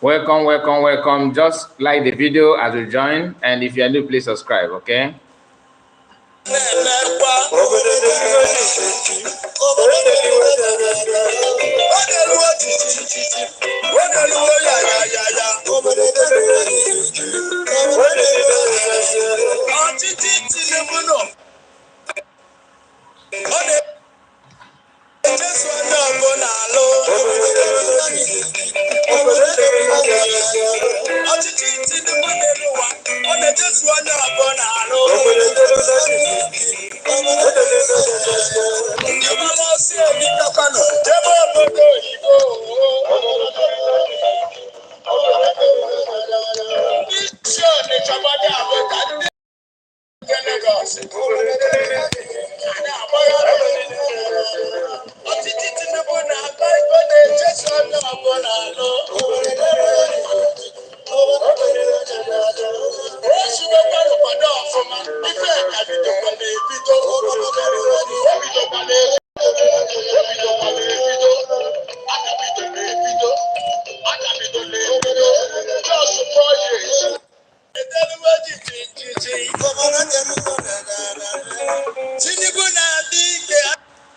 Welcome, welcome, welcome. Just like the video as we join, and if you are new, please subscribe, okay?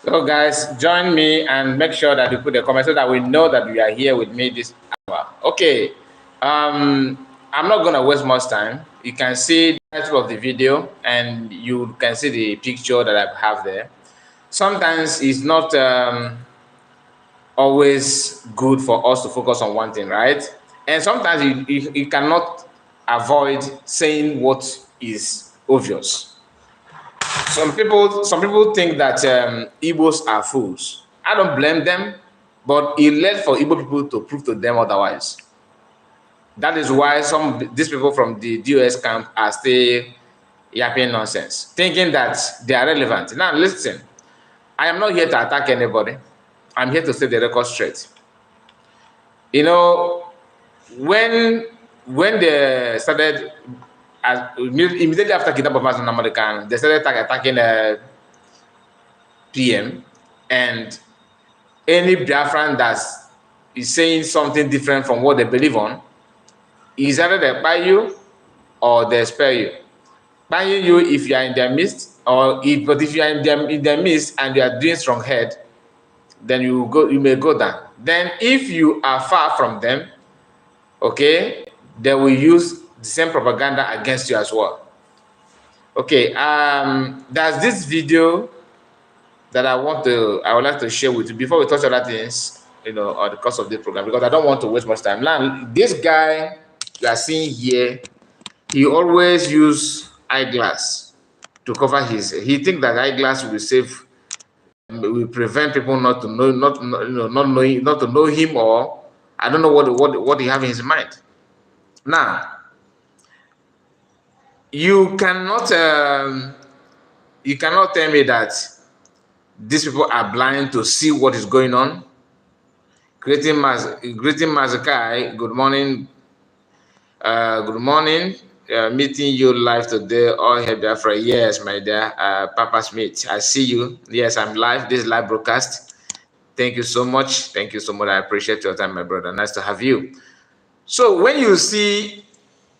So guys, join me and make sure that you put a comment so that we know that you are here with me this hour. Okay, I'm not gonna waste much time. You can see the title of the video and you can see the picture that I have there. Sometimes it's not always good for us to focus on one thing, right? And sometimes you cannot avoid saying what is obvious. Some people think that Igbos are fools. I don't blame them, but it led for Igbo people to prove to them otherwise. That is why these people from the DOS camp are still yapping nonsense, thinking that they are relevant. Now listen, I am not here to attack anybody. I'm here to set the record straight. You know, when they started, immediately after kidnapping of Master American, they started attacking PM, and any Biafran that is saying something different from what they believe on, is either they buy you or they spare you. Buying you if you are in their midst, but if you are in their midst and you are doing strong head, then you may go down. Then if you are far from them, okay, they will use the same propaganda against you as well. Okay, there's this video that I would like to share with you before we touch other things, you know, on the course of this program, because I don't want to waste much time. Now, this guy you are seeing here, he always use eyeglass to cover his. He think that eyeglass will save, will prevent people not to know him, or I don't know what he have in his mind. Now, you cannot tell me that these people are blind to see what is going on. Greeting Mazakai, good morning. Good morning. Meeting you live today. All here, Biafra. Yes, my dear Papa Smith. I see you. Yes, I'm live. This is live broadcast. Thank you so much. Thank you so much. I appreciate your time, my brother. Nice to have you. So when you see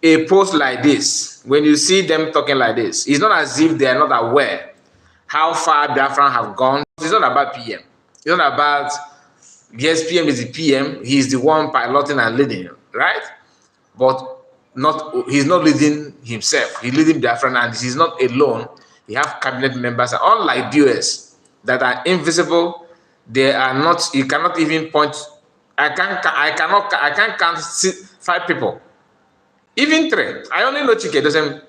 a post like this, when you see them talking like this, it's not as if they are not aware how far Biafran have gone. It's not about PM. It's not about, yes, PM is the PM. He's the one piloting and leading, right? But he's not leading himself. He's leading Biafran, and he's not alone. He have cabinet members, unlike DOS, that are invisible. They are not. You cannot even point. I can't count 5 people, even 3. I only know Chike doesn't.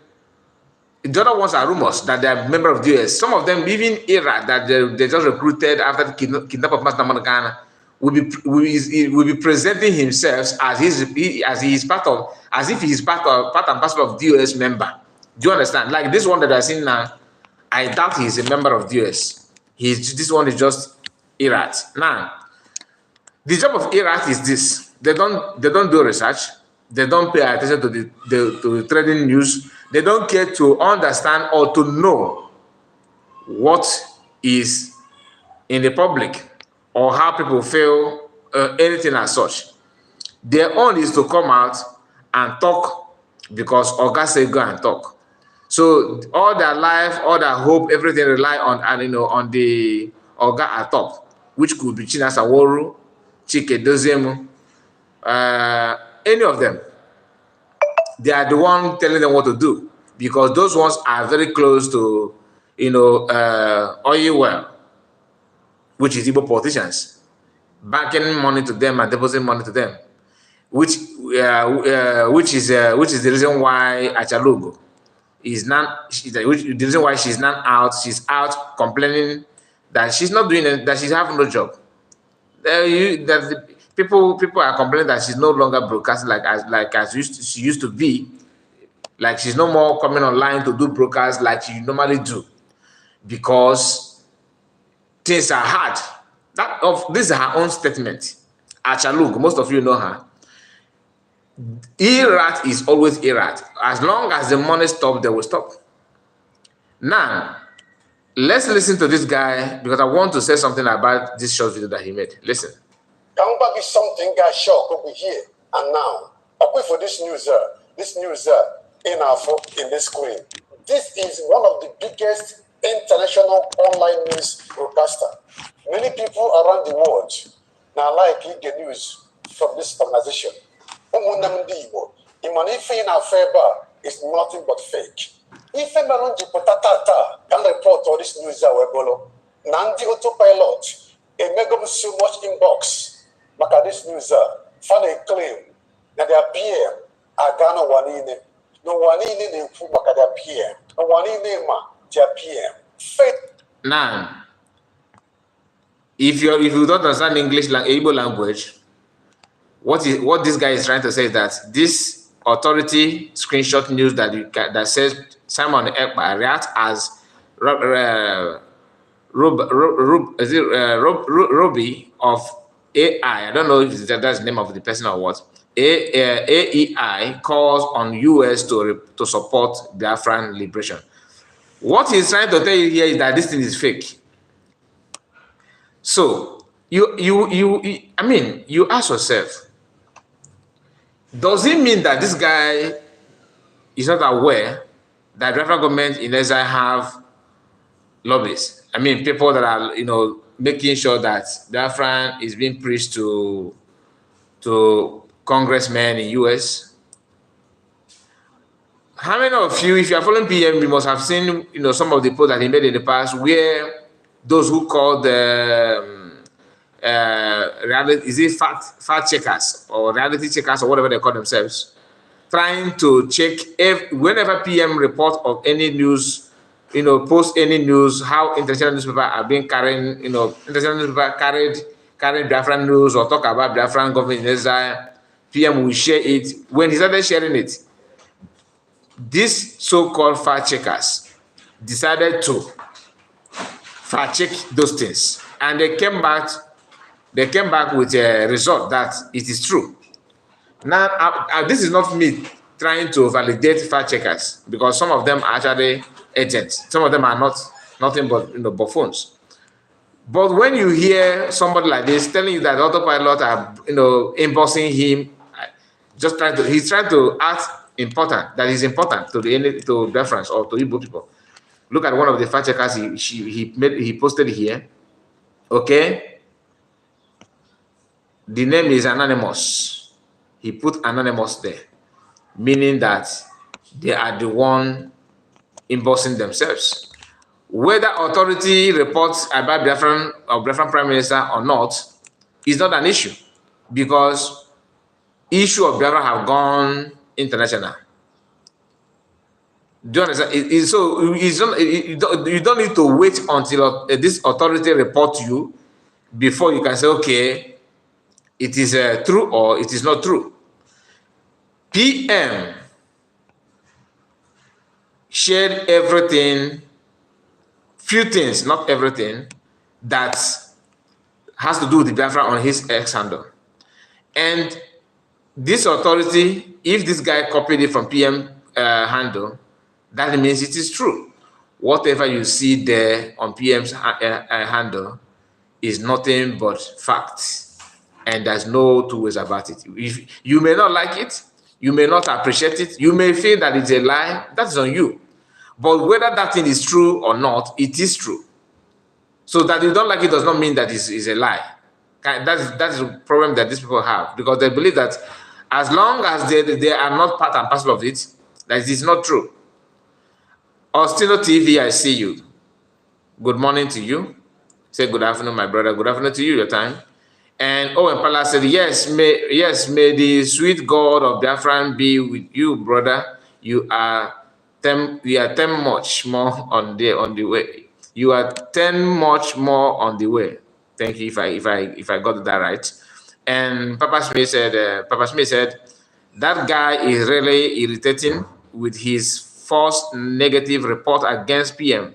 The other ones are rumors that they are member of DOS. Some of them, even Ira, that they just recruited after the kidnap of Master Managana, will be presenting himself as if he's part and parcel of DOS member. Do you understand? Like this one that I see now, I doubt he's a member of DOS. This one is just Irat. Now, the job of Irat is this: they don't do research, they don't pay attention to the trading news, They don't care to understand or to know what is in the public or how people feel, anything as such. Their own is to come out and talk because Oga say go and talk. So all their life, all their hope, everything rely on, and on the Oga at top, which could be Chinasa Woru, Chike Dozemu, any of them. They are the one telling them what to do because those ones are very close to, oil well, which is Igbo politicians, banking money to them and depositing money to them, which is the reason why Achalugo is not, the reason why she's not out. She's out complaining that she's not doing it, that she's having no job. People are complaining that she's no longer broadcasting as she used to be. Like she's no more coming online to do broadcasts like she normally do, because things are hard. This is her own statement. Achalug, most of you know her. Irrat is always irrat. As long as the money stops, they will stop. Now, let's listen to this guy because I want to say something about this short video that he made. Listen. Come back is something guys shock over here and now. I wait for this news in the screen. This is one of the biggest international online news broadcaster. Many people around the world now like the news from this organization. Is nothing but fake. If a melon can report all this news, Nandi autopilot, a mega so much inbox, maka this news, found a claim that their PM are Ghana Wanine. No one in the maka their PM. No one in the their PM. Fake. Now, if you don't understand English Igbo language, what this guy is trying to say is that this authority screenshot news that says Simon Ekpa react as Ruby of AI. I don't know if that's the name of the person or what. AEI calls on US to support Biafran liberation. What he's trying to tell you here is that this thing is fake. So you ask yourself, does it mean that this guy is not aware that the federal government in exile have lobbies? I mean, people that are, making sure that Biafran is being preached to congressmen in US. How many of you, if you are following PM, you must have seen, some of the posts that he made in the past where those who call the reality, is it fact checkers or reality checkers or whatever they call themselves, trying to check whenever PM report of any news, post any news, how international newspapers are being carrying, international newspaper carried Biafran news or talk about Biafran government in exile, PM will share it. When he started sharing it, these so-called fact checkers decided to fact check those things, and they came back with a result that it is true. Now, this is not me trying to validate fact checkers, because some of them are actually agents. Some of them are nothing but buffoons. But when you hear somebody like this telling you that autopilot are embossing him, he's trying to act important, that is important to reference or to Igbo people. Look at one of the fact checkers he posted here. Okay, the name is anonymous. He put anonymous there, meaning that they are the one embossing themselves. Whether authority reports about Biafran Prime Minister or not is not an issue, because issue of Biafra have gone international. Do you understand? You don't need to wait until this authority reports you before you can say, okay, it is true or it is not true. PM shared everything, few things, not everything, that has to do with the Biafra on his X handle. And this authority, if this guy copied it from PM handle, that means it is true. Whatever you see there on PM's handle is nothing but facts, and there's no two ways about it. If you may not like it, you may not appreciate it, you may feel that it's a lie, that's on you. But whether that thing is true or not, it is true. So that you don't like it does not mean that it's a lie. That's the problem that these people have, because they believe that as long as they are not part and parcel of it, that it is not true. Ostino TV, I see you. Good morning to you. Say good afternoon, my brother. Good afternoon to you, your time. And Owen Pala said, yes, may the sweet God of Biafran be with you, brother. You are 10 much more on the way. You are 10 much more on the way. Thank you if I got that right. And Papa Smith said, that guy is really irritating with his first negative report against PM.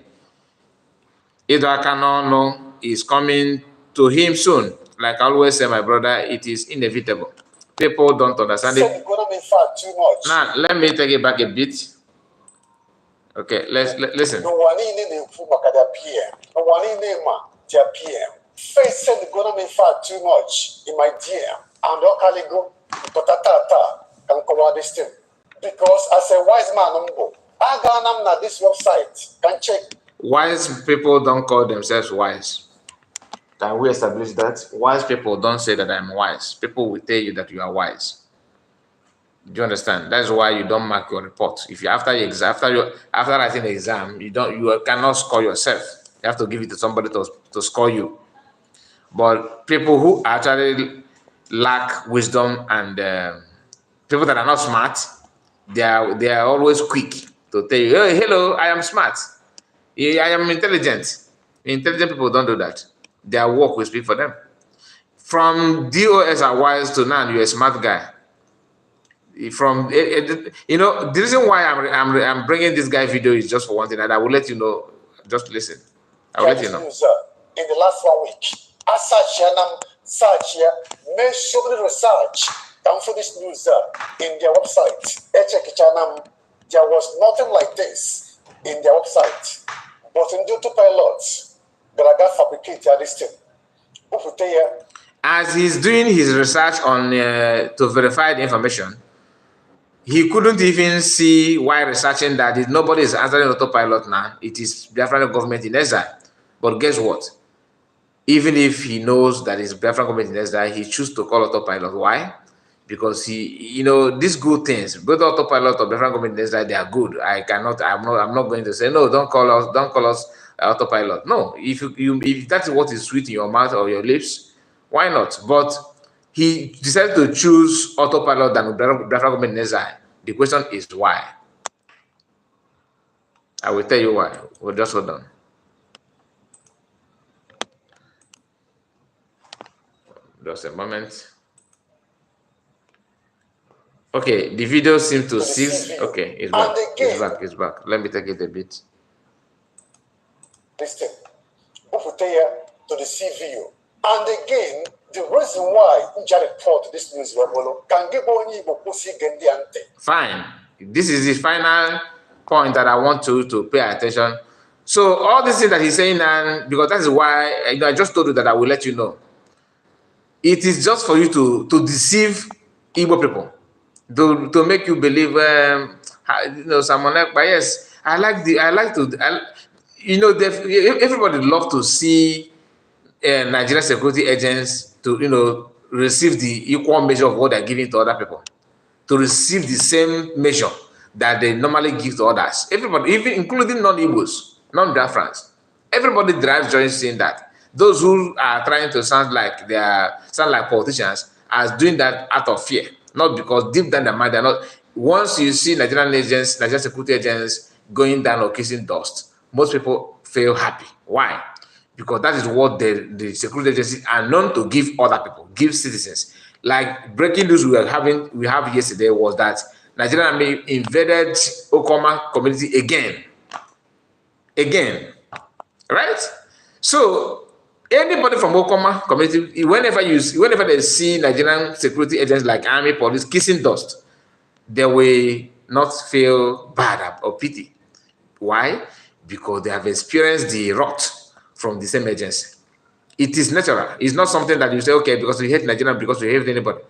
Idrakanono is coming to him soon. Like I always say, my brother, it is inevitable. People don't understand it. Too much. Now, let me take it back a bit. Okay, listen. No one in the PM. No one in the PM. Face said the government fat too much in my DM. And don't go, but can cover this thing. Because as a wise man, I got on this website. Can check. Wise people don't call themselves wise. Can we establish that? Wise people don't say that I'm wise. People will tell you that you are wise. Do you understand? That's why you don't mark your report. If you after writing the exam, you cannot score yourself. You have to give it to somebody to score you. But people who actually lack wisdom and people that are not smart, they are always quick to tell you, hey, hello, I am smart. I am intelligent. Intelligent people don't do that. Their work will speak for them. From DOS are wise to now, you're a smart guy. From the reason why I'm bringing this guy video is just for one thing, and I will let you know. Just listen. I will let you know. In the last 1 week, I search here, made so many research down for this news in their website. There was nothing like this in their website, but in due to pilots, Garaga fabricated this thing. As he's doing his research on to verify the information, he couldn't even see while researching that nobody is answering autopilot now. It is Biafran government in exile. But guess what? Even if he knows that it's Biafran government in exile, he chooses to call autopilot. Why? Because these good things, both autopilot or Biafran government in exile, they are good. I'm not going to say no. Don't call us autopilot. No, if that's what is sweet in your mouth or your lips, why not? But he decided to choose autopilot than Biafran government in exile. The question is why. I will tell you why. We'll just hold on. Just a moment. Okay, the video seems to cease. Okay, it's back. It's back. Let me take it a bit. Listen, to the CVU. And again, the reason why Njari report this news can give fine. This is the final point that I want to pay attention. So all these things that he's saying, and because that is why I just told you that I will let you know. It is just for you to deceive Igbo people, to make you believe someone else. But yes, everybody love to see Nigerian security agents to receive the equal measure of what they're giving to other people, to receive the same measure that they normally give to others. Everybody, even including non-Igbos, non-Biafrans, everybody derives joy in seeing that. Those who are trying to sound like politicians are doing that out of fear, not because deep down their mind they're not. Once you see Nigerian security agents going down or kissing dust, most people feel happy. Why? Because that is what the security agencies are known to give other people, give citizens. Like breaking news we have yesterday was that Nigerian Army invaded Okoma community again, right? So anybody from Okoma community, whenever they see Nigerian security agents like army, police kissing dust, they will not feel bad or pity. Why? Because they have experienced the rot from the same agency. It is natural. It's not something that you say, okay, because we hate Nigeria, because we hate anybody.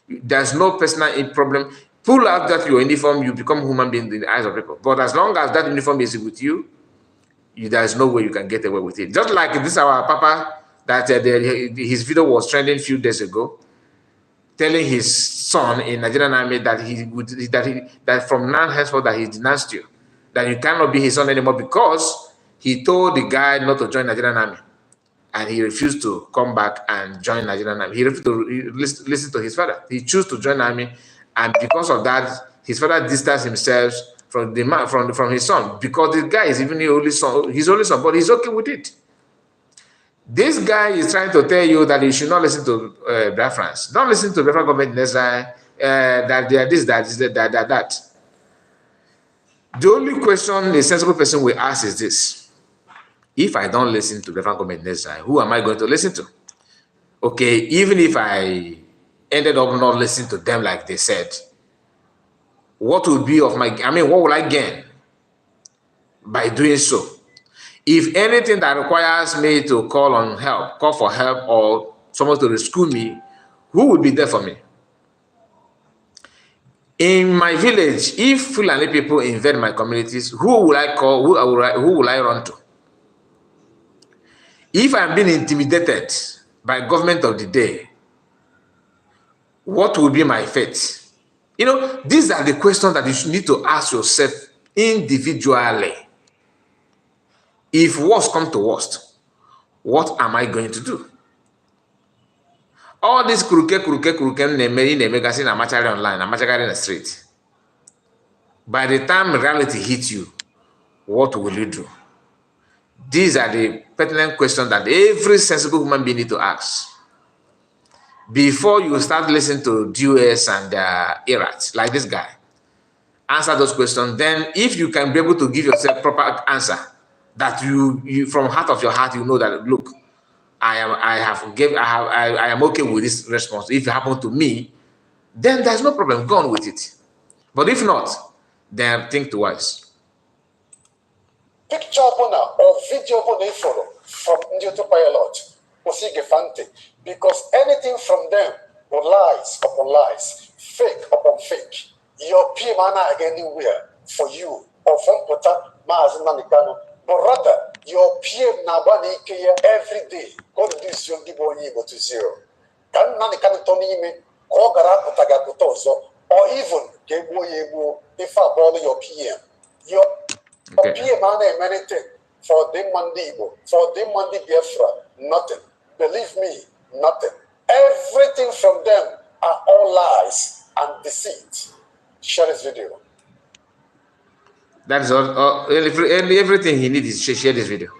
There's no personal problem. Pull out that your uniform, you become human being in the eyes of people. But as long as that uniform is with you, there's no way you can get away with it. Just like this, our Papa, that his video was trending a few days ago, telling his son in Nigerian army that that from now henceforth that he denounced you, that you cannot be his son anymore because he told the guy not to join Nigerian army, and he refused to come back and join Nigerian army. He refused to listen to his father. He chose to join army, and because of that, his father distanced himself from the man, from his son, because the guy is even his only son, but he's okay with it. This guy is trying to tell you that you should not listen to Biafrans. Don't listen to Biafran government that they are this, that. The only question a sensible person will ask is this: if I don't listen to Biafran government who am I going to listen to? Okay, even if I ended up not listening to them like they said, what would be of my? I mean, what will I gain by doing so? If anything that requires me to call for help, or someone to rescue me, who would be there for me? In my village, if Fulani people invade my communities, who will I call? Who will I run to? If I'm being intimidated by government of the day, what will be my fate? You know, these are the questions that you need to ask yourself individually. If worst comes to worst, what am I going to do? All this kuruke nemegassi na machari online, na machari in the street. By the time reality hits you, what will you do? These are the pertinent questions that every sensible human being needs to ask before you start listening to DOS and errats like this guy. Answer those questions. Then, if you can be able to give yourself proper answer, that you from heart of your heart, you know that, look, I am okay with this response. If it happened to me, then there's no problem. Go on with it. But if not, then think twice. Picture or video from Njoto Pilot was Fante, because anything from them were lies upon lies, fake upon fake. Your PMana anywhere for you or from Pota Mazanikano. But rather, your PM Nabani every day, go to this young people go to zero. Can Nanikani Tonime, Kogara Potagapotozo, or even Gebo Yebo, if I bother your PM. Your PM many things for them Mandibo, for them Mandi Biafra, nothing. Believe me, nothing. Everything from them are all lies and deceit. Share this video. That's all. Everything he needs is share this video.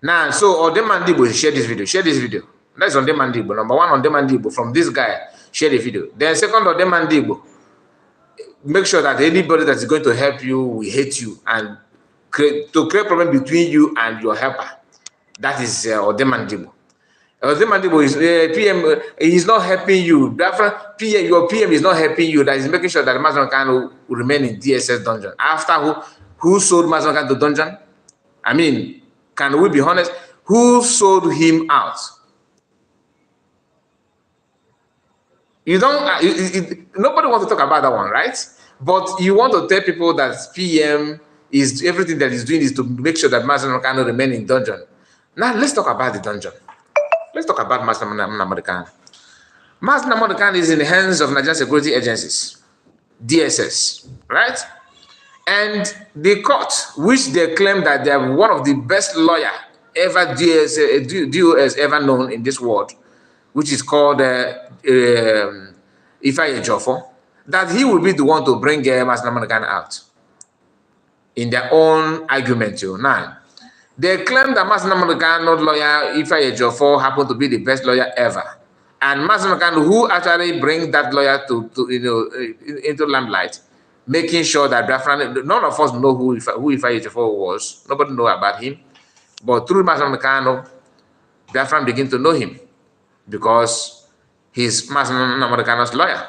Now, so on Demandibo, share this video. Share this video. That's on Demandibo. Number one on Demandibo from this guy. Share the video. Then second on Demandibo, make sure that anybody that is going to help you will hate you and create problem between you and your helper. That is Demandibo. Demandibo is PM. He's not helping you. Your PM is not helping you. That is making sure that Mazakan will remain in DSS dungeon. After who sold Mazakan to dungeon? I mean, can we be honest? Who sold him out? You don't. Nobody wants to talk about that one, right? But you want to tell people that PM is everything that he's doing is to make sure that Mazakan will remain in dungeon. Now let's talk about the dungeon. Let's talk about Master Namordikan. Master Namordikan is in the hands of Nigerian security agencies, DSS, right? And the court, which they claim that they are one of the best lawyer ever DOS ever known in this world, which is called Ifeanyi Ejiofor, that he will be the one to bring Master Namordikan out in their own argument. Now, they claim that Master Namordikan lawyer Ifeanyi Ejiofor happened to be the best lawyer ever, and Master Namordikan, who actually bring that lawyer into limelight, making sure that none of us know who Ifeanyi Ejiofor was. Nobody know about him, but through Master Namordikan, Biafran begin to know him because he's Master Namordikan's lawyer.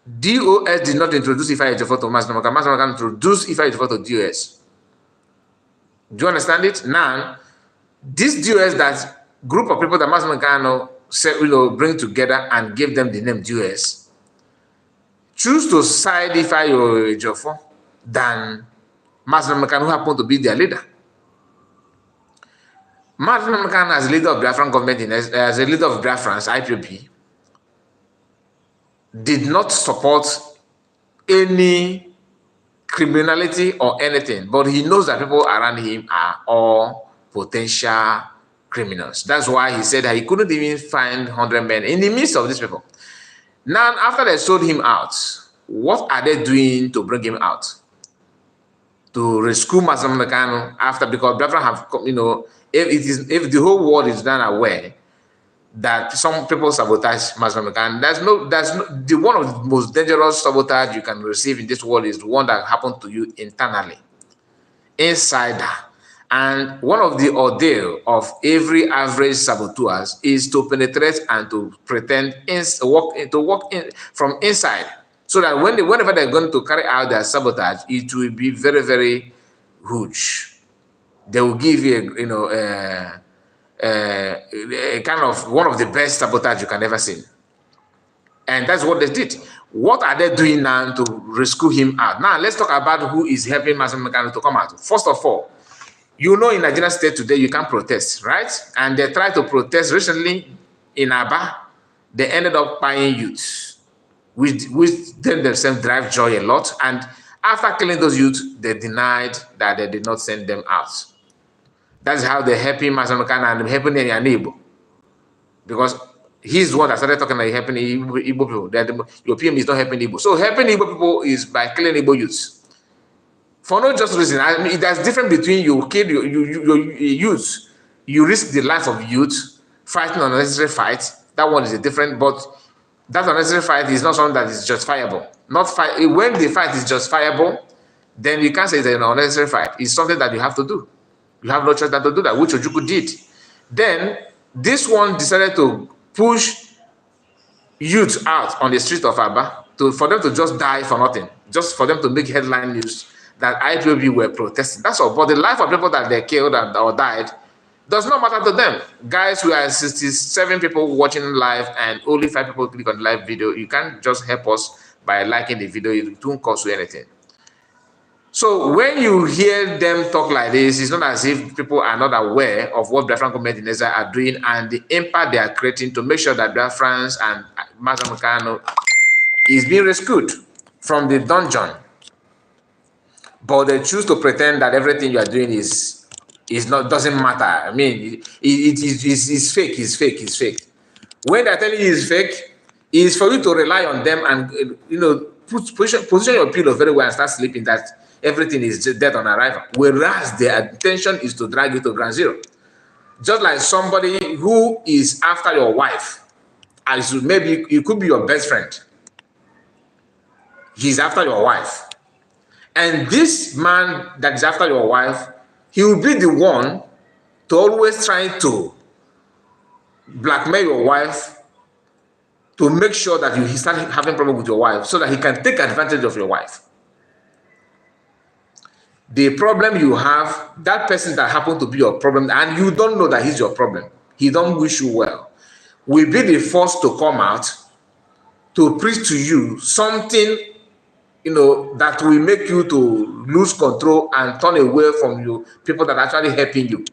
DOS did not introduce Ifeanyi Ejiofor to Master Namordikan. Master Namordikan introduced Ifeanyi Ejiofor to DOS. Do you understand it? Now, this DOS, that group of people that Mazen Kano said, bring together and give them the name DOS, choose to side Ifeanyi Ejiofor than Mazen Kano, who happened to be their leader. Mazen Kano, as a leader of Biafran government, as a leader of Biafran's IPOB, did not support any criminality or anything, but he knows that people around him are all potential criminals. That's why he said that he couldn't even find 100 men in the midst of these people. Now, after they sold him out, what are they doing to bring him out? To rescue Mazen Kano after, because Biafra have, if the whole world is not aware that some people sabotage Mazen Kano, one of the most dangerous sabotage you can receive in this world is the one that happened to you internally, insider. And one of the ordeal of every average saboteurs is to penetrate and to pretend to walk in from inside, so that whenever they're going to carry out their sabotage, it will be very, very huge. They will give you, a kind of one of the best sabotage you can ever see. And that's what they did. What are they doing now to rescue him out? Now, let's talk about who is helping Mazen Kano to come out. First of all, in Nigerian state today, you can protest, right? And they tried to protest recently in Aba. They ended up buying youths, which then themselves drive joy a lot. And after killing those youths, they denied that they did not send them out. That's how they're helping Mazen Kano and helping their neighbor. Because he's the one that started talking about helping Igbo people. That your PM is not helping Igbo. So helping Igbo people is by killing Igbo youths. For no just reason. I mean, there's difference between you kill your youth, you risk the life of youth fighting an unnecessary fight. That one is a different, but that unnecessary fight is not something that is justifiable. When the fight is justifiable, then you can't say it's an unnecessary fight. It's something that you have to do. You have no choice than to do that, which Ojukwu did. Then this one decided to push youth out on the street of Aba for them to just die for nothing, just for them to make headline news that IPOB were protesting. That's all. But the life of people that they killed or died does not matter to them. Guys, we are 67 people watching live and only 5 people click on the live video. You can't just help us by liking the video. It won't cost you anything. So when you hear them talk like this, it's not as if people are not aware of what Biafran government in Israel are doing and the impact they are creating to make sure that Biafrans and Mazen Kano is being rescued from the dungeon. But they choose to pretend that everything you are doing doesn't matter. I mean, it's fake. It's fake. It's fake. When they're telling you it's fake, it's for you to rely on them and position your pillow very well and start sleeping that everything is dead on arrival. Whereas their intention is to drag you to ground zero. Just like somebody who is after your wife, as maybe it could be your best friend. He's after your wife. And this man that is after your wife, he will be the one to always try to blackmail your wife to make sure that you start having problem with your wife so that he can take advantage of your wife. The problem you have, that person that happened to be your problem, and you don't know that he's your problem, he don't wish you well, will be the first to come out to preach to you something that will make you to lose control and turn away from you, people that are actually helping you,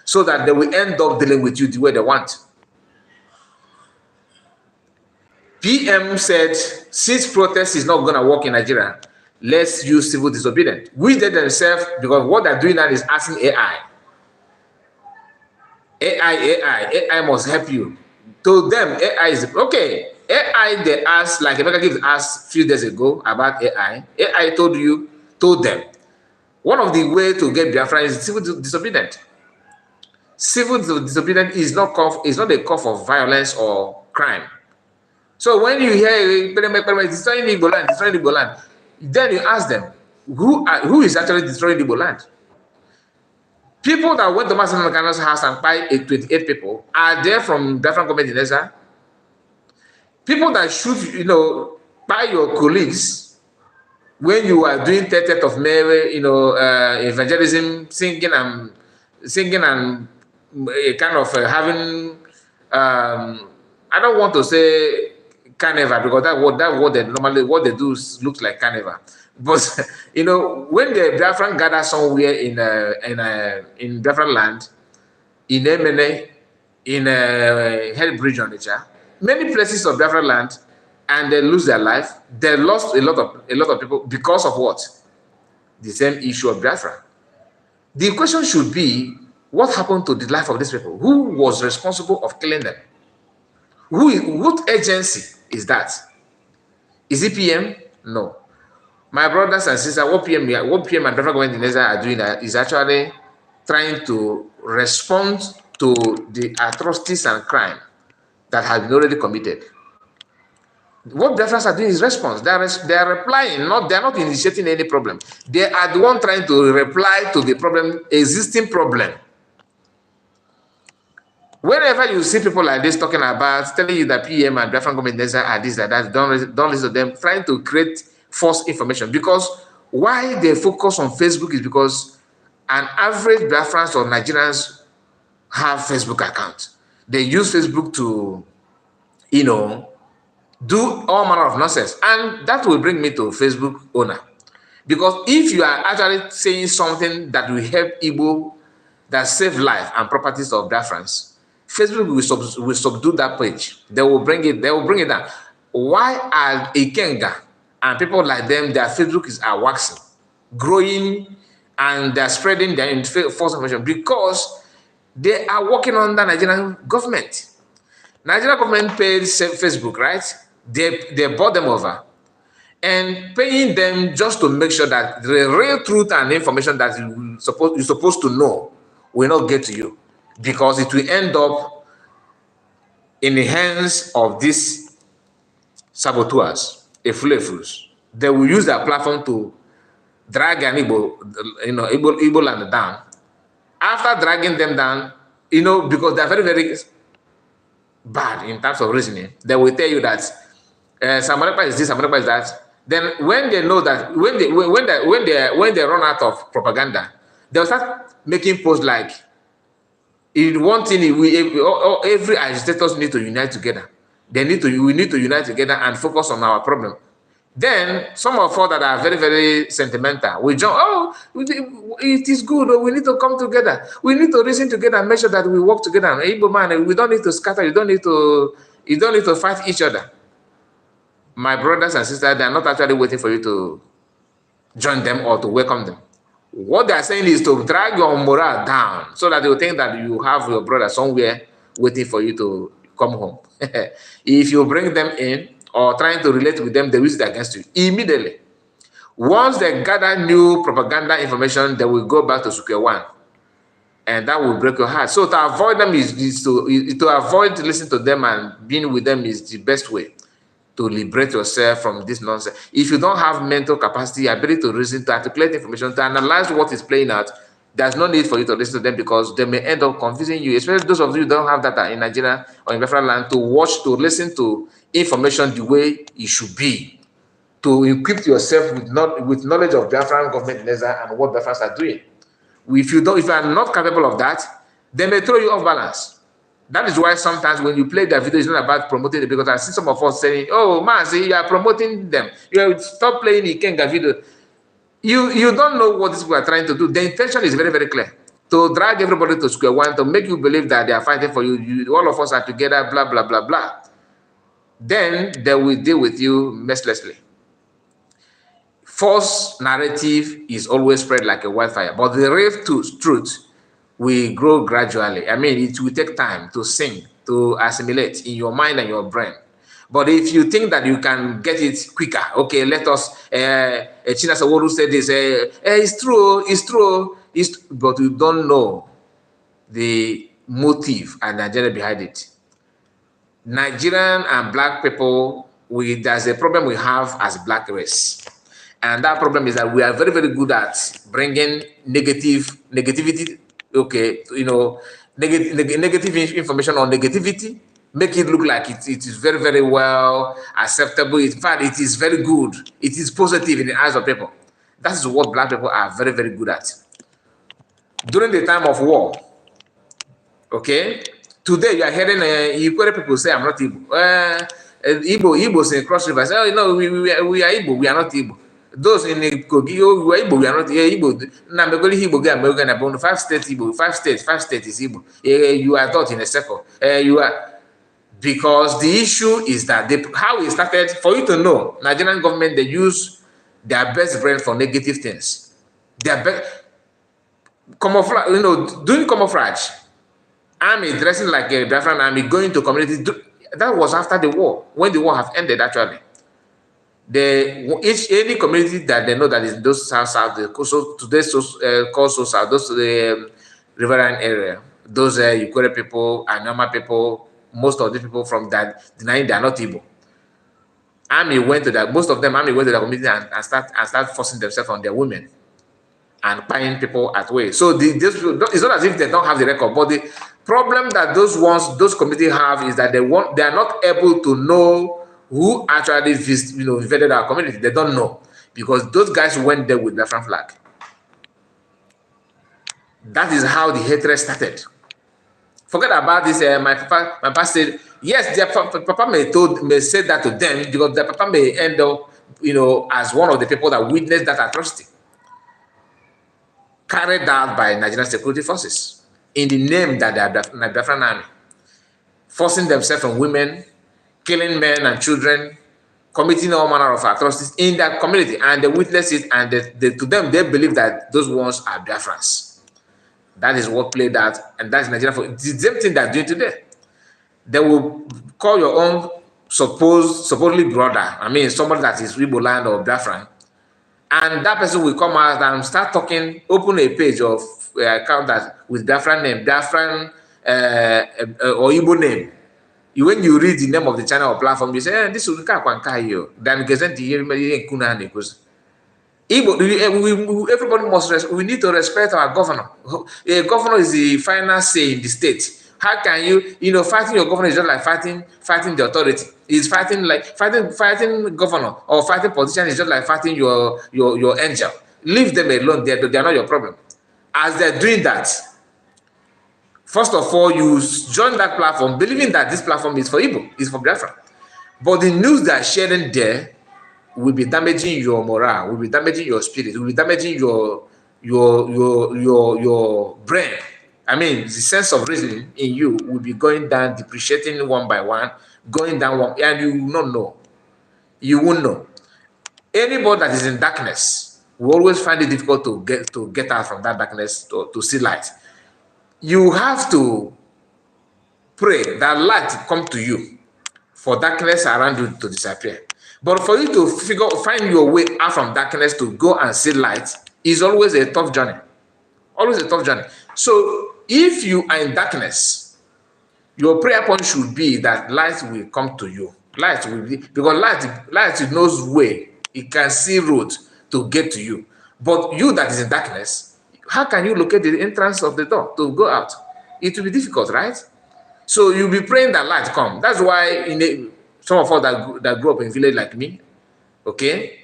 so that they will end up dealing with you the way they want. PM said, since protest is not going to work in Nigeria, let's use civil disobedience. Which they themselves, because what they're doing now is asking AI. AI must help you. To them, AI is, okay, AI, they asked, like Emeka Gibbs asked a few days ago about AI. AI told them, one of the ways to get Biafra is civil disobedience. Civil disobedience is not a cause of violence or crime. So when you hear destroying Igbo land, then you ask them, who is actually destroying Igbo land? People that went to Mazen Kano's house and buy 28 people are there from different government in Israel. People that shoot, by your colleagues when you are doing 30th of May, evangelism, singing and kind of having, I don't want to say carnival because that what they normally what they do looks like carnival. But when the Biafran gather somewhere in Biafran land, in Emene, in Hellbridge on many places of Biafran land, and they lose their life. They lost a lot of people because of what? The same issue of Biafra. The question should be, what happened to the life of these people? Who was responsible of killing them? What agency is that? Is it PM? No. My brothers and sisters, what PM and Biafra government in Nigeria are doing is actually trying to respond to the atrocities and crime that have been already committed. What Biafrans are doing is response. They are replying, they are not initiating any problem. They are the one trying to reply to the problem, existing problem. Whenever you see people like this talking about, telling you that PM and Biafran government are this, that, don't listen to them, trying to create false information. Because why they focus on Facebook is because an average Biafrans or Nigerians have Facebook account. They use Facebook to, do all manner of nonsense. And that will bring me to Facebook owner. Because if you are actually saying something that will help Igbo, that save life and properties of Biafrans, Facebook will subdue that page. They will bring it down. Why are Ikenga and people like them, their Facebook are waxing, growing, and they're spreading their false information? Because they are working under Nigerian government. Nigerian government pays Facebook, right? They bought them over and paying them just to make sure that the real truth and information that you're supposed to know will not get to you, because it will end up in the hands of these saboteurs, efulefus. They will use their platform to drag an Igbo land down. After dragging them down, because they're very, very bad in terms of reasoning, they will tell you that Samarepa is this, Samarepa is that. Then when they know that, when they run out of propaganda, they'll start making posts like, in one thing, every agitators need to unite together. We need to unite together and focus on our problem. Then some of us that are very, very sentimental, we jump, it is good, we need to come together. We need to reason together and make sure that we work together. Igbo man, we don't need to scatter, you don't need to fight each other. My brothers and sisters, they are not actually waiting for you to join them or to welcome them. What they are saying is to drag your morale down so that they will think that you have your brother somewhere waiting for you to come home. If you bring them in or trying to relate with them, they will use it against you immediately. Once they gather new propaganda information, they will go back to square one, and that will break your heart. So to avoid them is to avoid listening to them and being with them is the best way to liberate yourself from this nonsense. If you don't have mental capacity, ability to reason, to articulate information, to analyze what is playing out, there's no need for you to listen to them, because they may end up confusing you, especially those of you who don't have data in Nigeria or in Biafra land to listen to information the way it should be, to equip yourself with knowledge of Biafran government and what Biafrans are doing. If you are not capable of that, they may throw you off balance. That is why sometimes when you play their video, it's not about promoting it, because I see some of us saying, "Oh man, see, you are promoting them. You stop playing the Ikenga video." You don't know what these people are trying to do. The intention is very, very clear: to drag everybody to square one, to make you believe that they are fighting for you. All of us are together, blah blah blah blah. Then they will deal with you mercilessly. False narrative is always spread like a wildfire, but the real truth will grow gradually. I mean, it will take time to sink, to assimilate in your mind and your brain. But if you think that you can get it quicker, okay, let us, China Saworu said this, it's true, but you don't know the motive and the agenda behind it. Nigerian and black people, there's a problem we have as black race. And that problem is that we are very, very good at bringing negativity, okay, negative information or negativity, make it look like it is very, very well acceptable. In fact, it is very good. It is positive in the eyes of people. That is what black people are very, very good at. During the time of war, okay, today you are hearing Ikwere people say, I'm not Igbo. Igbo say cross river, say, oh, no, we are Igbo, we are not Igbo. Those in Kogi, oh, we are Igbo, we are not Igbo. Now, Igbo, 5 states Igbo, 5 states is Igbo. You are taught in a circle. You are, because the issue is that how it started, for you to know, Nigerian government, they use their best brain for negative things. Their best, camouflage, doing camouflage. Army dressing like a Biafran army, going to communities. That was after the war, when the war have ended, actually. Any community that they know that is those south, today called south, those riverine area, those Ikwere people, Anyama people, most of the people from that denying they are not Igbo. Army went to that. Most of them, army went to the community and start forcing themselves on their women and buying people at way. So it's not as if they don't have the record, but the problem that those communities have is that they are not able to know who actually invaded our community. They don't know, because those guys went there with the Biafran flag. That is how the hatred started. Forget about this. My papa said, yes, their papa may say that to them, because their papa may end up, as one of the people that witnessed that atrocity carried out by Nigerian security forces in the name that they are Biafran army, forcing themselves on women, killing men and children, committing all manner of atrocities in that community, and they witness it, and to them, they believe that those ones are Biafrans. That is what played out, and that's Nigeria. It's the same thing they're doing today. They will call your own supposedly brother, I mean, somebody that is Igbo land or Biafran, and that person will come out and start talking, open a page of account that with Biafran name, Biafran or Igbo name. When you read the name of the channel or platform, you say, this will be then Igbo, everybody we need to respect our governor. A governor is the final say in the state. How can you, fighting your governor is just like fighting the authority. It's fighting governor or fighting politician is just like fighting your angel. Leave them alone. They're not your problem. As they're doing that, first of all, you join that platform believing that this platform is for Igbo, is for Biafra. But the news that sharing there will be damaging your morale, will be damaging your spirit, will be damaging your brain. I mean, the sense of reasoning in you will be going down, depreciating one by one, going down one, and you will not know. You won't know. Anybody that is in darkness will always find it difficult to get out from that darkness to see light. You have to pray that light come to you for darkness around you to disappear. But for you to find your way out from darkness to go and see light is always a tough journey. Always a tough journey. So if you are in darkness, your prayer point should be that light will come to you. Light will be, because light knows way. It can see road to get to you. But you that is in darkness, how can you locate the entrance of the door to go out? It will be difficult, right? So you'll be praying that light come. That's why some of us that grew up in village like me, okay,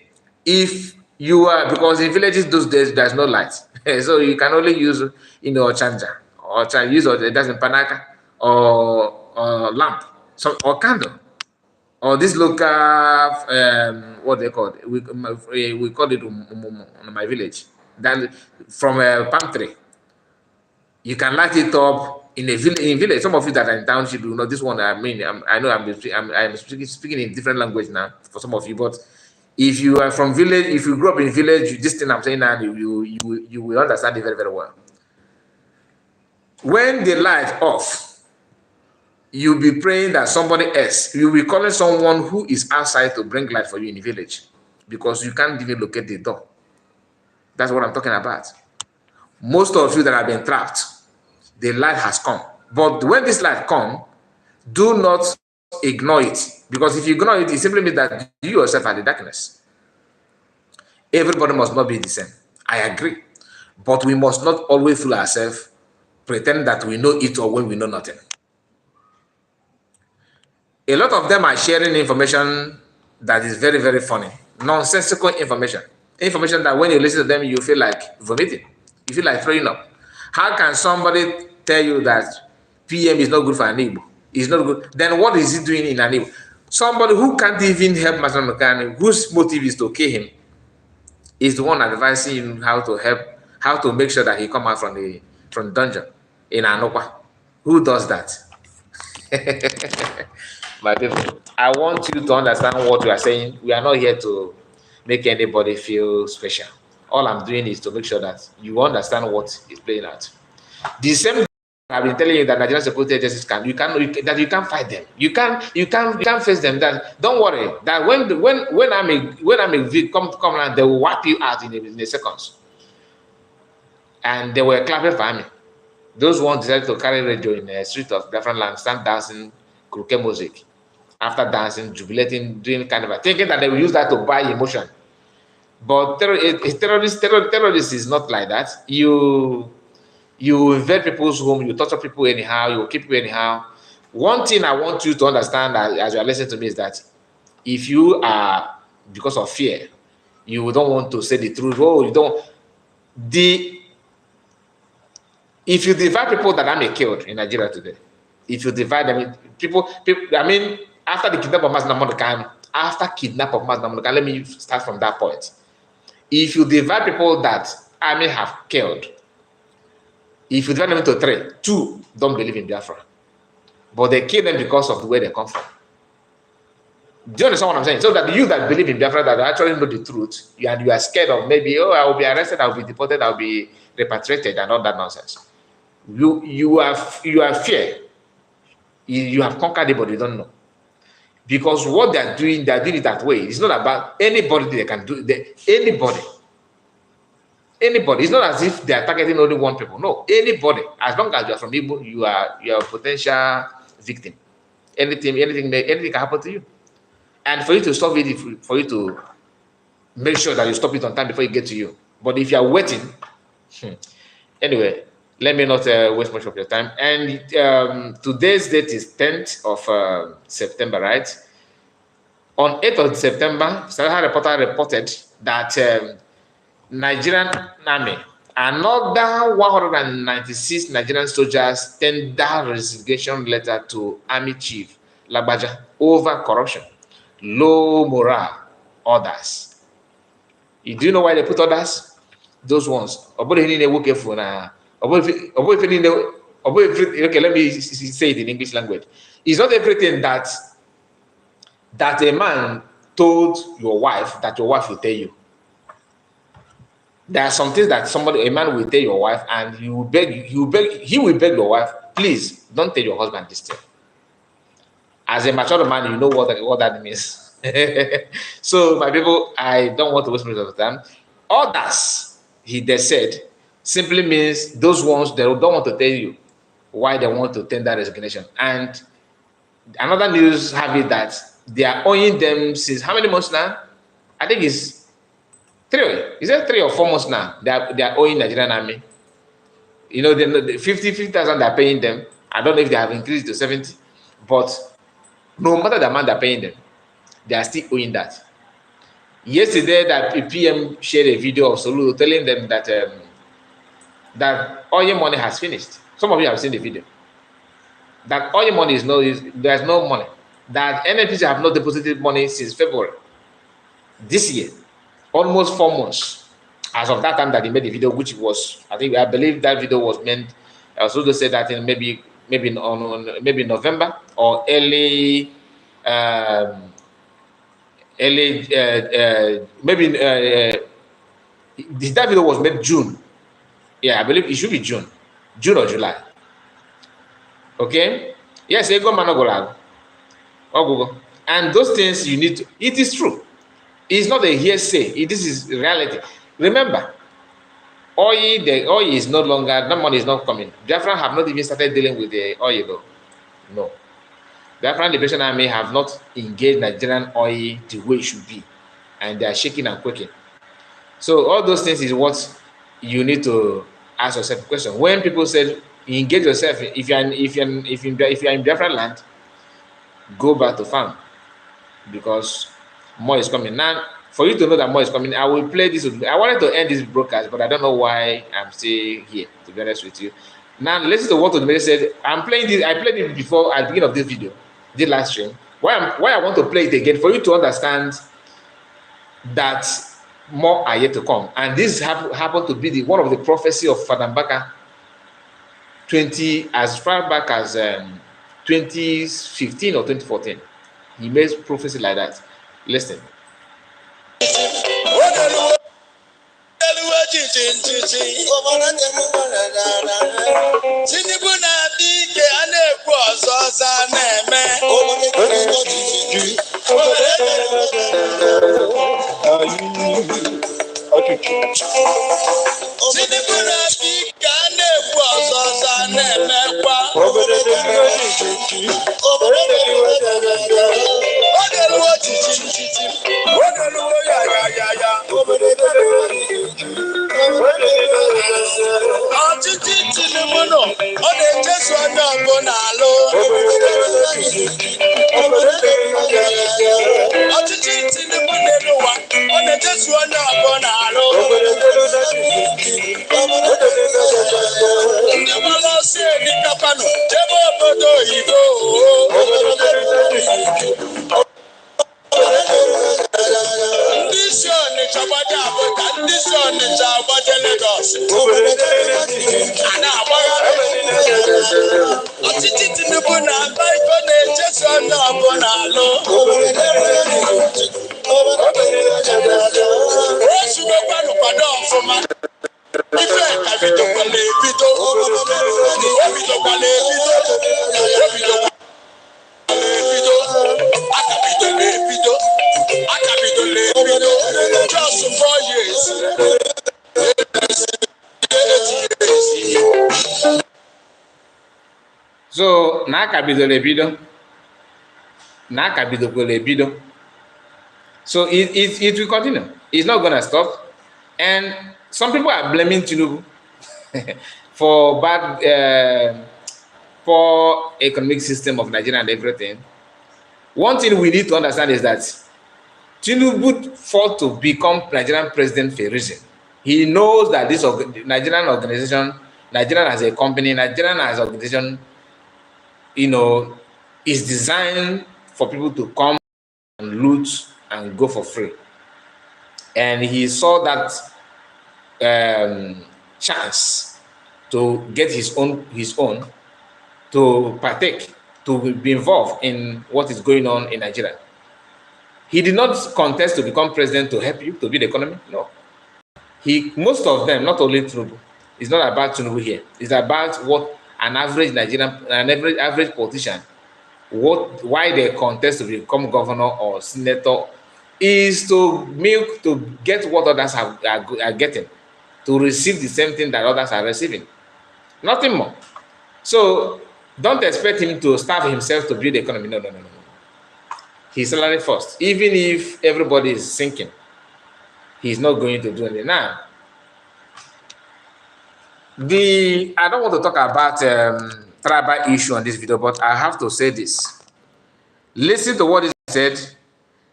if you are, because in villages those days there's no light, so you can only use chanja or use that's in panaka or lamp, or candle, or this local what they call it, we call it in my village, that from a palm tree. You can light it up in a village. In village, some of you that are in township, you know this one. I mean, I know I'm speaking in different language now for some of you. But if you are from village, if you grew up in village, this thing I'm saying now, you will understand it very, very well. When the light off, you'll be praying that somebody else, you'll be calling someone who is outside to bring light for you in the village, because you can't even locate the door. That's what I'm talking about. Most of you that have been trapped, the light has come. But when this light comes, do not ignore it. Because if you ignore it, it simply means that you yourself are the darkness. Everybody must not be the same. I agree. But we must not always fool ourselves, pretend that we know it or when we know nothing. A lot of them are sharing information that is very, very funny, nonsensical information. Information that when you listen to them, you feel like vomiting. You feel like throwing up. How can somebody tell you that PM is not good for an Igbo? It's not good. Then what is he doing in an Igbo? Somebody who can't even help Master Mekani, whose motive is to kill him, is the one advising him how to help, how to make sure that he come out from the dungeon in Anokwa. Who does that? My people, I want you to understand what we are saying. We are not here to make anybody feel special. All I'm doing is to make sure that you understand what is playing out. The same I've been telling you that Nigerian security agencies that you can't fight them. You can't face them. That don't worry. That when I'm a victim, come around, they will wipe you out in a seconds. And they were clapping for me. Those ones decided to carry radio in the street of different land, stand dancing croquet music. After dancing, jubilating, doing kind of thinking that they will use that to buy emotion. But terrorist is not like that. You invade people's home, you torture people anyhow, you keep people anyhow. One thing I want you to understand as you are listening to me is that if you are, because of fear, you don't want to say the truth. Oh, you don't. If you divide people that are killed in Nigeria today, if you divide them, people, I mean, after the kidnap of Mazi Nnamdi Kanu, let me start from that point. If you divide people that army have killed, if you divide them into three, two don't believe in Biafra, but they kill them because of the way they come from. Do you understand what I'm saying? So that you that believe in Biafra, that actually know the truth, and you are scared of maybe, oh, I will be arrested, I will be deported, I will be repatriated, and all that nonsense. You are fear. You have conquered it, but you don't know. Because what they're doing it that way. It's not about anybody they can do. Anybody. It's not as if they are targeting only one people. No, anybody. As long as you are from Igbo, you are a potential victim. Anything can happen to you. And for you to stop it, for you to make sure that you stop it on time before it gets to you. But if you are waiting, anyway, let me not waste much of your time. And today's date is 10th of September, right? On 8th of September, Sahara reporter reported that Nigerian army, another 196 Nigerian soldiers tendered resignation letter to Army Chief Lagbaja over corruption, low morale, orders. Do you know why they put orders? Those ones. Okay, let me say it in English language. It's not everything that a man told your wife that your wife will tell you. There are some things that a man will tell your wife, and he will beg your wife, please don't tell your husband this thing. As a mature man, you know what that means. So, my people, I don't want to waste much of time. Others, they said, simply means those ones they don't want to tell you why they want to tender resignation. And another news have it that they are owing them since how many months now? I think it's 3. Is it 3 or 4 months now? They are owing Nigerian army. You know, the 50,000 they're paying them. I don't know if they have increased to 70, but no matter the amount they're paying them, they are still owing that. Yesterday, that PM shared a video of Solu telling them that that oil money has finished. Some of you have seen the video. That oil money there's no money. That NNPC have not deposited money since February this year, almost 4 months. As of that time that he made the video, which was, I believe that video was meant. Solu said that in maybe November or early. Maybe that video was made June. Yeah, I believe it should be June or July. Okay. Yes, Ego Manogolag. And those things you need to. It is true. It's not a hearsay. This is reality. Remember, the oil is no longer. That money is not coming. Biafra have not even started dealing with the oil though. No. The Biafran Liberation Army have not engaged Nigerian oil the way it should be, and they are shaking and quaking. So all those things is what you need to ask yourself a question. When people say engage yourself, if you are in Biafran land, go back to farm because more is coming. Now, for you to know that more is coming, I will play this. I wanted to end this broadcast, but I don't know why I'm still here, to be honest with you. Now, listen to what Odumere said. I'm playing this. I played it before at the beginning of this video, this last stream. Why I want to play it again, for you to understand that more are yet to come. And this happened to be one of the prophecy of Father Mbaka as far back as 2015 or 2014. He made prophecy like that. Listen. So so it will continue. It's not gonna stop. And some people are blaming Tinubu for poor economic system of Nigeria and everything. One thing we need to understand is that Tinubu fought to become Nigerian president for a reason. He knows that this Nigerian organization, Nigerian as a company, Nigerian as an organization, is designed for people to come and loot and go for free. And he saw that chance to get his own to partake, to be involved in what is going on in Nigeria. He did not contest to become president to help you to build the economy. No. Most of them, not only Tinubu, it's not about Tinubu here. It's about what an average Nigerian, average politician, why they contest to become governor or senator is to get what others are getting, to receive the same thing that others are receiving. Nothing more. So don't expect him to starve himself to build the economy. No. His salary first. Even if everybody is sinking, he's not going to do anything. Now, I don't want to talk about tribal issue on this video, but I have to say this. Listen to what he said,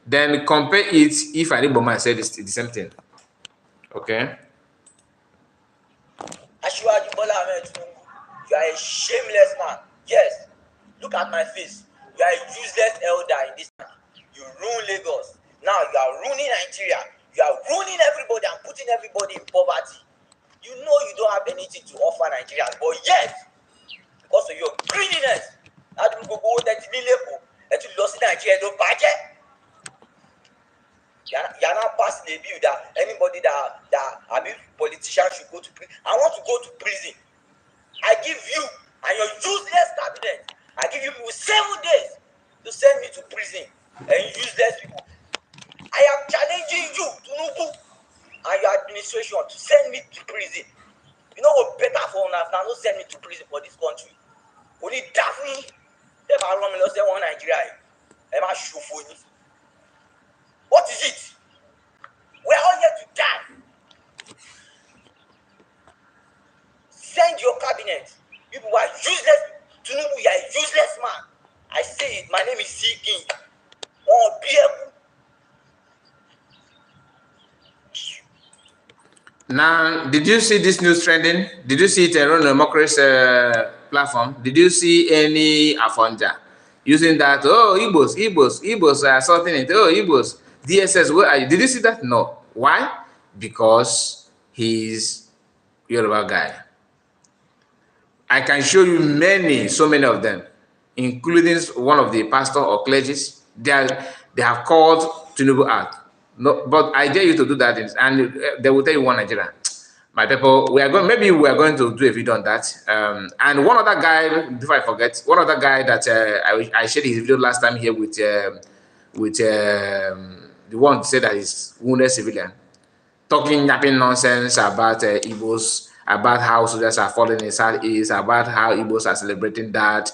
then compare it if I Igbo man said the same thing. Okay? You are a shameless man. Yes. Look at my face. You are a useless elder in this country. You ruin Lagos. Now you are ruining Nigeria. You are ruining everybody and putting everybody in poverty. You know you don't have anything to offer Nigerians, but yet, because of your greediness, you're not passing a bill that anybody that politicians should go to prison. I want to go to prison. I give you and your useless cabinet, I give you 7 days to send me to prison. And useless people, I am challenging you, Tinubu, and your administration to send me to prison. You know what better for now? Don't send me to prison for this country. Only Daphne, they are running one Nigeria. What is it? We are all here to die. Send your cabinet. People are useless. Tinubu, you are a useless man. I say it. My name is Seeking. Oh, Pierre. Now, did you see this news trending? Did you see it on the Democracy platform? Did you see any Afonja using that? Oh, Igbos are assaulting it. Oh, Igbos, DSS, where are you? Did you see that? No. Why? Because he's Yoruba guy. I can show you so many of them, including one of the pastor or clergies. They have called Tinubu out. No, but I dare you to do that, and they will tell you one Nigeria. My people, maybe we are going to do a video on that. And one other guy, before I forget, one other guy that I shared his video last time here with the one who said that he's wounded civilian, talking yapping nonsense about Igbos, about how soldiers are falling in Southeast, about how Igbos are celebrating that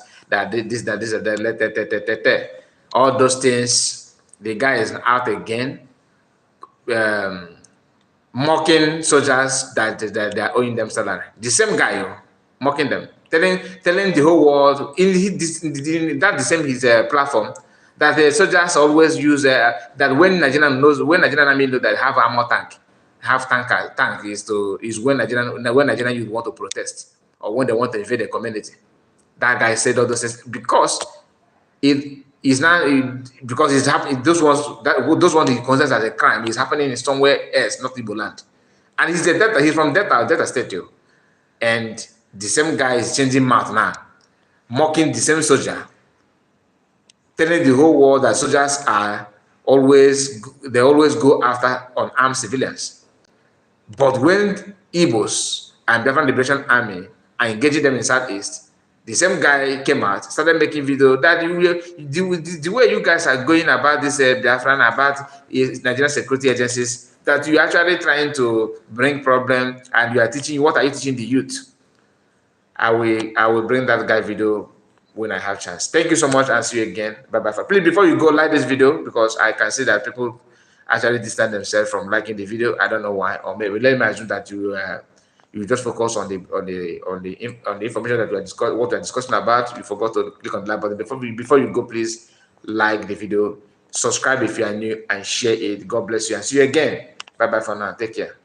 all those things. The guy is out again. Mocking soldiers that they are owing them salary. The same guy, mocking them, telling the whole world in that the same his platform that the soldiers always use that when Nigerian army know that have armor tank, tank is when Nigerian youth want to protest or when they want to invade the community. That guy said all those things because it is now because it's happening. Those ones he considers as a crime is happening in somewhere else, not Igbo land. And he's from Delta State too. And the same guy is changing mouth now, mocking the same soldier, telling the whole world that soldiers are always go after unarmed civilians. But when Igbos and Biafran Liberation Army are engaging them in Southeast, the same guy came out, started making video that the way you guys are going about this Biafran, about Nigerian security agencies, that you're actually trying to bring problem and you are teaching, what are you teaching the youth? I will bring that guy video when I have chance. Thank you so much and see you again. Bye-bye. Please, before you go, like this video because I can see that people actually distance themselves from liking the video. I don't know why, or maybe let me assume that you just focus on the information that what we're discussing about. You forgot to click on the like button. Before you go, please like the video, subscribe if you are new, and share it. God bless you and see you again. Bye bye for now. Take care.